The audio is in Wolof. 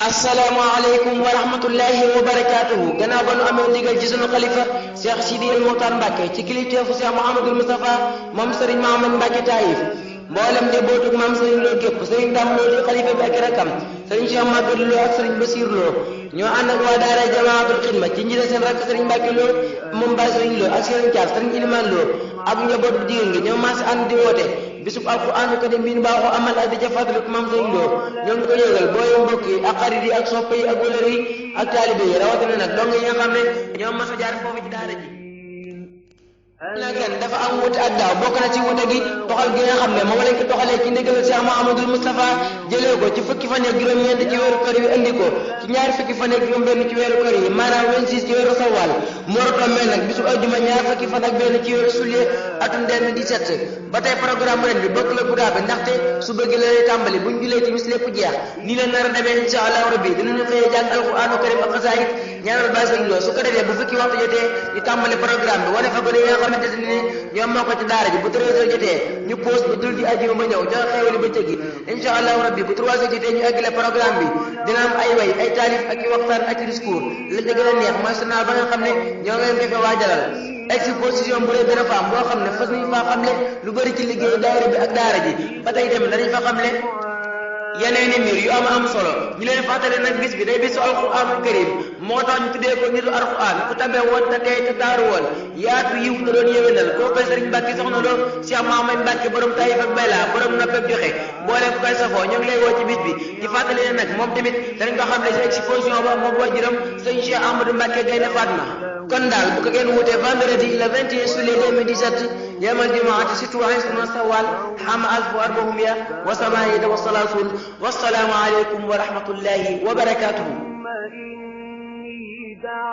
asalaamaaleykum wa rahmatullahi wa barakaatuhu gannaaw ba nu amee ndigal ci sunu xalifa Cheikh Sidi El Mokhtar Mbacke ci kilifteefu Cheikh Mouhamadul Moustapha moom Serigne Mahamad Mbacke Taïf mboolem njabootug maam Serigne Lo gépp Serigne Dame Lo di xalifa bi ak rakam Serigne Cheikh Maguette Lo ak Serigne Bassir Lo ñoo ànd ak waa daara jamaatul xidma ci njiite seen rakk Serigne Mbacke Lo moom Baye Serigne Lo ak Serigne Thiar Serigne Iliman Lo ak njaboot bu jigéen gi ñoo maasi ànd di woote bisub alquraan karim bi nu baaxoo amal ak di ca fàttaliku maam Serigne Lo ñoo ngi ko yëgal booy mbokk yi ak xarit yi ak soppe yi ak wëlër yi ak taalibe yi rawatina nag dong yi nga xam ne ñoo mas a jaar foofu ci daara ji nag ren dafa am wute ak daaw bokk na ci wute gi toxal gi nga xam ne moom lañ ko toxalee ci ndigal Cheikh Mouhamadul Moustapha jëlee ko ci fukki fan ak juróom-ñeent ci weeru kër yi indi ko ci ñaari fukki fan ak juróom-benn ci weeru kër yi maanaam 26 ci weeru sawal mu war a tombé nag bisu ajjuma ñaar fukki fan ak benn ci weeru sulet atum 2017 ba tey programme ren bi bokk la bu daa bi ndaxte su bëgg la lay tàmbali buñ julee timis lépp jeex nii la nar a demee insha allah rabbi dinañu xëyee jàng alquraanu karim ak xasaayid ñaanal Baye Serigne Lo su ko defee bu fukki waxtu jotee ñu tàmbali programme bi wane fa ko ñoom moo ko ci daara ji bu 3 heures jotee ñu pause ba dul di ajjuma ba ñëw joxe xéewali bëccëg gi insha allahu rabbi bu 3 heures jotee ñu eggale programme bi dina am ay way ay taalif ak i waxtaan ak i discours la ca gën a neex mooy sonal ba nga xam ne ñoo ngeen ko fa waajalal exposition bu rëy dana fa am boo xam ne fas nañu faa xamle lu bëri ci liggéey daara bi ak daara ji ba tey dem danañ fa xamle yeneen i mbir yu am solo ñu leen fàttali nag bis bi day bisu alquranul karim moo tax ñu tuddee ko nitu alquran ku tabe woon te tey te taaru woon yaatu yiw te doon yéwénal koo koy Serigne Mbacke soxna Lo Cheikh Mahamad Mbacke borom Taïf ak Bayla borom noppeg joxe boole ku koy safoo ñoo ngi lay woo ci bis bi di fàttali ne nag moom tamit danañ ko xam ne ci exposition ba moom wajuram Serigne Cheikh Amadou Mbacke Gaynde Fatma kon daal bu ko kenn wutee vendredi le 21 juillet 2017 yamal jumaati surtout waxee sawal xama alfu arbahumia wa samaayida wa salaasun wassalaamu aleykum wa rahmatullahi wa barakatuhu